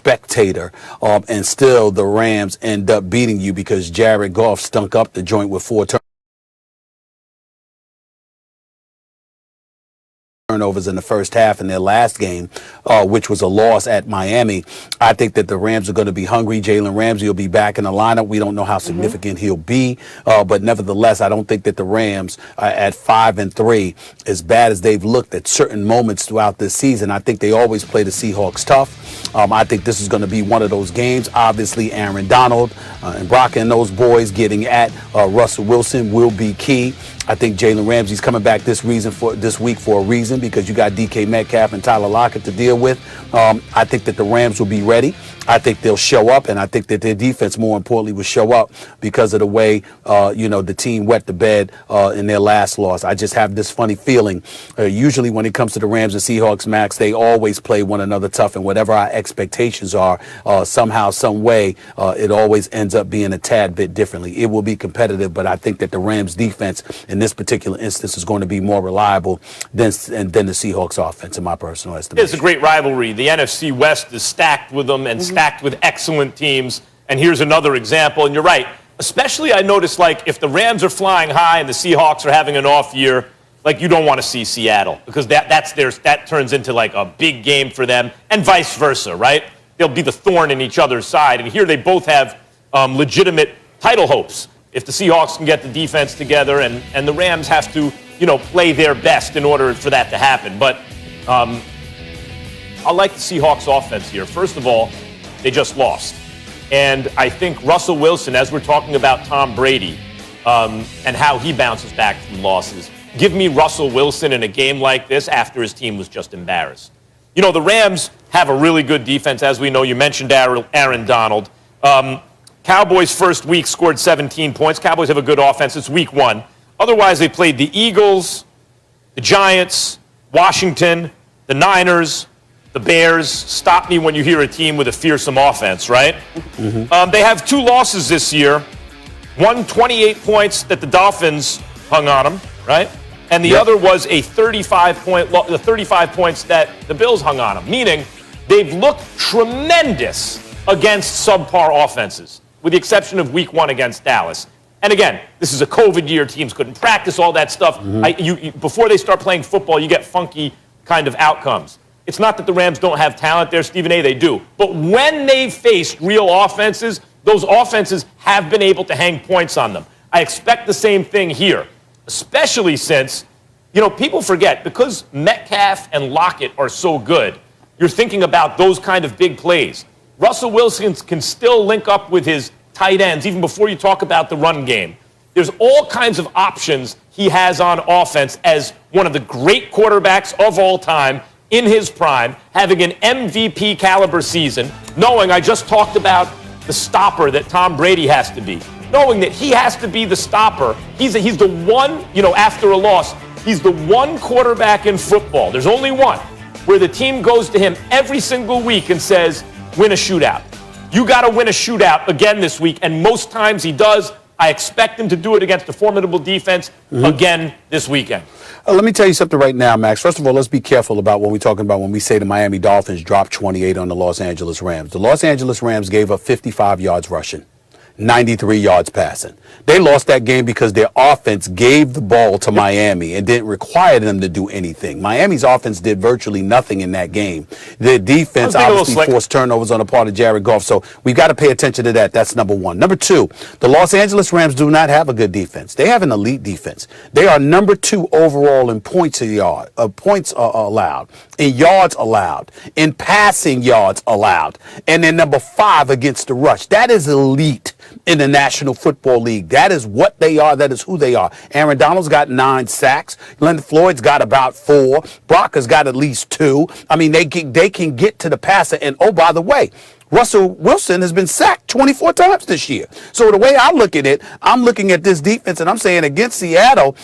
spectator, and still the Rams end up beating you because Jared Goff stunk up the joint with 4 turnovers in the first half in their last game, which was a loss at Miami. I think that the Rams are going to be hungry. Jalen Ramsey will be back in the lineup. We don't know how significant he'll be, but nevertheless, I don't think that the Rams at 5-3, as bad as they've looked at certain moments throughout this season, I think they always play the Seahawks tough. I think this is going to be one of those games. Obviously, Aaron Donald and Brock and those boys getting at Russell Wilson will be key. I think Jalen Ramsey's coming back this week for a reason, because you got DK Metcalf and Tyler Lockett to deal with. I think that the Rams will be ready. I think they'll show up, and I think that their defense, more importantly, will show up because of the way, the team wet the bed in their last loss. I just have this funny feeling. Usually when it comes to the Rams and Seahawks, Max, they always play one another tough, and whatever our expectations are, somehow, some way, it always ends up being a tad bit differently. It will be competitive, but I think that the Rams defense in this particular instance is going to be more reliable than the Seahawks offense, in my personal estimation. It's a great rivalry. The NFC West is stacked with them and stacked with excellent teams. And here's another example. And you're right. Especially I noticed, like, if the Rams are flying high and the Seahawks are having an off year, like, you don't want to see Seattle, because that turns into like a big game for them, and vice versa, right? They'll be the thorn in each other's side. And here they both have legitimate title hopes. If the Seahawks can get the defense together, and the Rams have to, play their best in order for that to happen. But I like the Seahawks offense here. First of all, they just lost. And I think Russell Wilson, as we're talking about Tom Brady and how he bounces back from losses, give me Russell Wilson in a game like this after his team was just embarrassed. The Rams have a really good defense, as we know. You mentioned Aaron Donald. Cowboys first week scored 17 points. Cowboys have a good offense. It's week 1. Otherwise, they played the Eagles, the Giants, Washington, the Niners, the Bears. Stop me when you hear a team with a fearsome offense, right? They have 2 losses this year. One, 28 points that the Dolphins hung on them, right? And the other was a 35 points that the Bills hung on them. Meaning, they've looked tremendous against subpar offenses, with the exception of week 1 against Dallas. And again, this is a COVID year. Teams couldn't practice, all that stuff. Before they start playing football, you get funky kind of outcomes. It's not that the Rams don't have talent there, Stephen A., they do. But when they've faced real offenses, those offenses have been able to hang points on them. I expect the same thing here, especially since, people forget, because Metcalf and Lockett are so good, you're thinking about those kind of big plays. Russell Wilson can still link up with his tight ends, even before you talk about the run game. There's all kinds of options he has on offense as one of the great quarterbacks of all time in his prime, having an MVP caliber season, knowing I just talked about the stopper that Tom Brady has to be, knowing that he has to be the stopper. He's the one, after a loss, he's the one quarterback in football, there's only one, where the team goes to him every single week and says, win a shootout. You got to win a shootout again this week, and most times he does. I expect him to do it against a formidable defense again this weekend. Let me tell you something right now, Max. First of all, let's be careful about what we're talking about when we say the Miami Dolphins dropped 28 on the Los Angeles Rams. The Los Angeles Rams gave up 55 yards rushing, 93 yards passing. They lost that game because their offense gave the ball to Miami and didn't require them to do anything. Miami's offense did virtually nothing in that game. Their defense obviously forced turnovers on the part of Jared Goff, so we've got to pay attention to that. That's number one. Number two, the Los Angeles Rams do not have a good defense. They have an elite defense. They are number 2 overall in points allowed, in yards allowed, in passing yards allowed, and they're number 5 against the rush. That is elite in the National Football League. That is what they are. That is who they are. Aaron Donald's got 9 sacks. Leonard Floyd's got about 4. Brock has got at least 2. I mean, they can get to the passer. And, oh, by the way, Russell Wilson has been sacked 24 times this year. So the way I look at it, I'm looking at this defense and I'm saying against Seattle,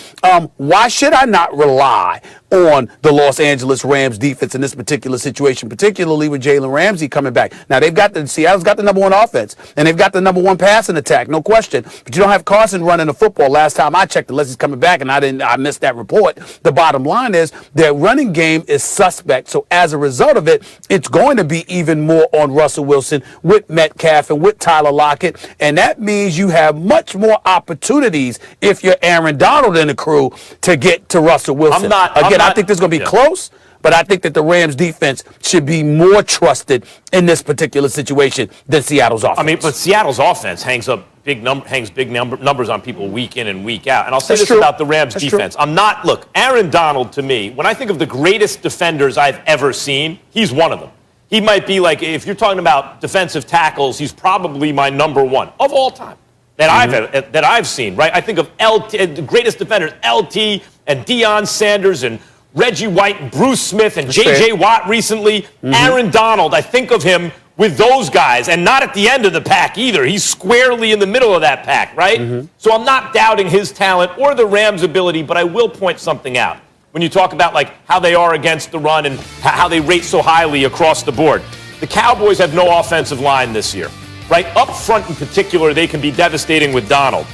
why should I not rely on the Los Angeles Rams defense in this particular situation, particularly with Jalen Ramsey coming back? Now, Seattle's got the number 1 offense, and they've got the number 1 passing attack, no question. But you don't have Carson running the football. Last time I checked, unless he's coming back, and I missed that report. The bottom line is their running game is suspect. So as a result of it, it's going to be even more on Russell Wilson Wilson, with Metcalf, and with Tyler Lockett. And that means you have much more opportunities if you're Aaron Donald and the crew to get to Russell Wilson. I think this is going to be close. But I think that the Rams defense should be more trusted in this particular situation than Seattle's offense. I mean, but Seattle's offense hangs big numbers on people week in and week out. And I'll say this about the Rams defense. Look, Aaron Donald, to me, when I think of the greatest defenders I've ever seen, he's one of them. He might be like, if you're talking about defensive tackles, he's probably my number one of all time that I've seen, right? I think of the greatest defenders, LT and Deion Sanders and Reggie White and Bruce Smith and J.J. Watt recently. Aaron Donald, I think of him with those guys, and not at the end of the pack either. He's squarely in the middle of that pack, right? So I'm not doubting his talent or the Rams' ability, but I will point something out. When you talk about like how they are against the run and how they rate so highly across the board. The Cowboys have no offensive line this year, right? Up front in particular, they can be devastating with Donald.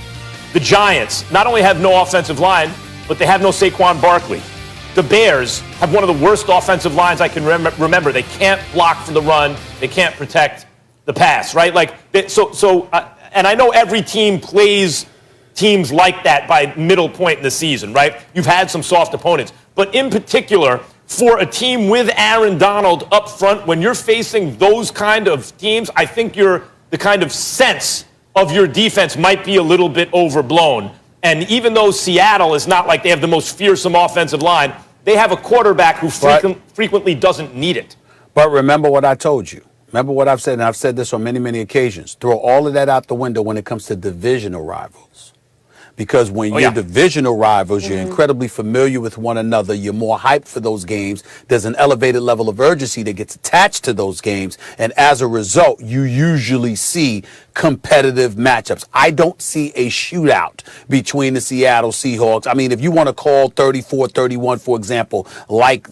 The Giants not only have no offensive line, but they have no Saquon Barkley. The Bears have one of the worst offensive lines I can remember. They can't block for the run. They can't protect the pass, right? And I know every team plays teams like that by middle point in the season, right? You've had some soft opponents. But in particular, for a team with Aaron Donald up front, when you're facing those kind of teams, I think the kind of sense of your defense might be a little bit overblown. And even though Seattle is not like they have the most fearsome offensive line, they have a quarterback who frequently doesn't need it. But remember what I told you. Remember what I've said, and I've said this on many, many occasions. Throw all of that out the window when it comes to divisional rivals. Because when you're divisional rivals, you're incredibly familiar with one another. You're more hyped for those games. There's an elevated level of urgency that gets attached to those games. And as a result, you usually see competitive matchups. I don't see a shootout between the Seattle Seahawks. I mean, if you want to call 34-31, for example, like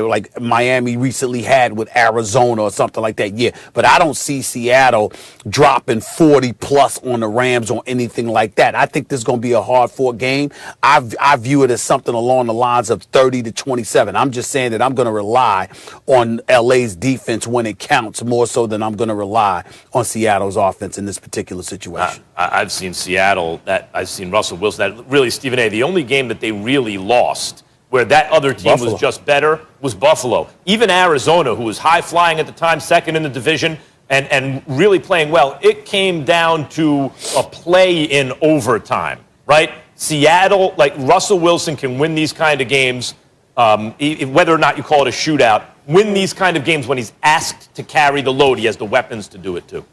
like Miami recently had with Arizona or something like that, yeah. But I don't see Seattle dropping 40 plus on the Rams or anything like that. I think this is going to be a hard-fought game. I view it as something along the lines of 30-27. I'm just saying that I'm going to rely on LA's defense when it counts more so than I'm going to rely on Seattle's offense in this particular situation. I've seen Seattle, I've seen Russell Wilson, that really, Stephen A., the only game that they really lost where that other team was just better was Buffalo. Even Arizona, who was high-flying at the time, second in the division, and really playing well, it came down to a play in overtime, right? Seattle, like Russell Wilson can win these kind of games, whether or not you call it a shootout, win these kind of games when he's asked to carry the load. He has the weapons to do it, too.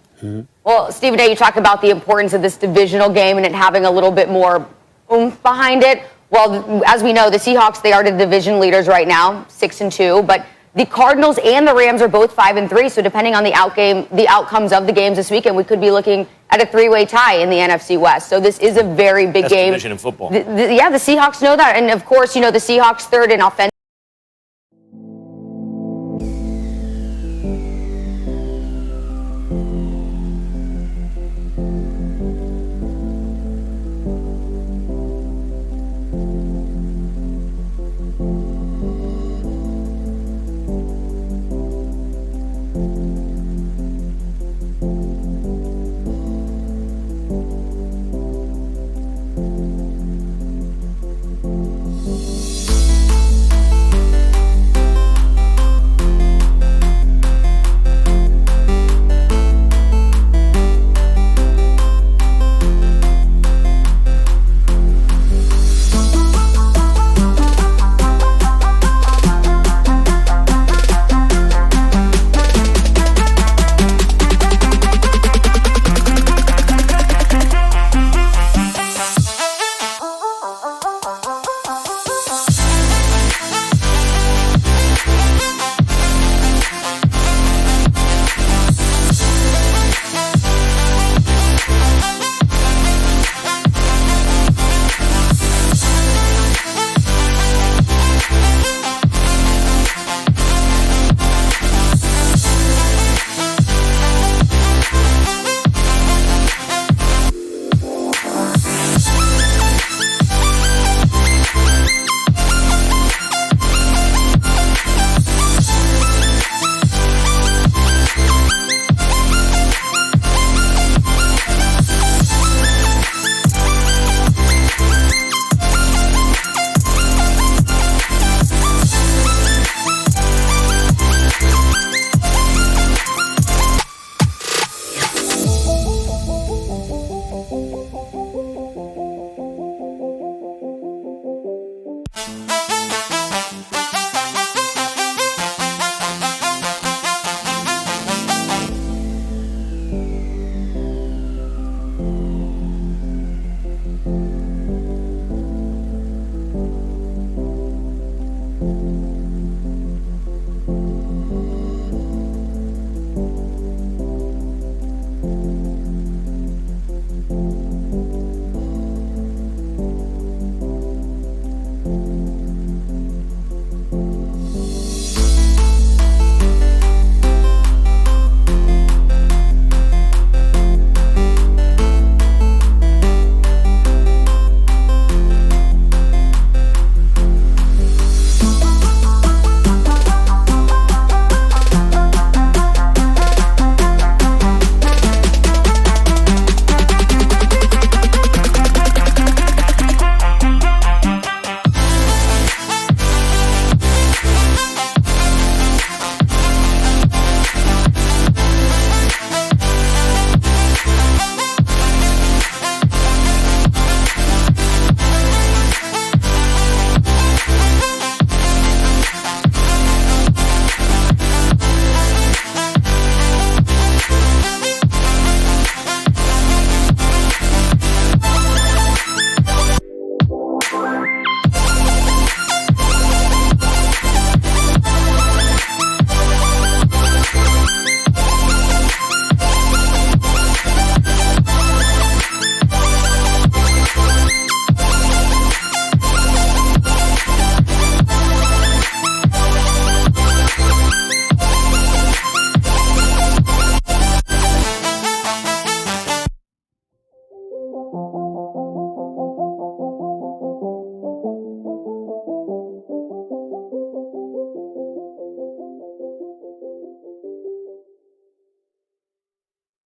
Well, Stephen A., you talk about the importance of this divisional game and it having a little bit more oomph behind it. Well, as we know, the Seahawks, they are the division leaders right now, 6-2, but the Cardinals and the Rams are both 5-3, so depending on the outcomes of the games this weekend, we could be looking at a three-way tie in the NFC West. So this is a very big game. Division in football. The Seahawks know that, and of course, the Seahawks third in offense.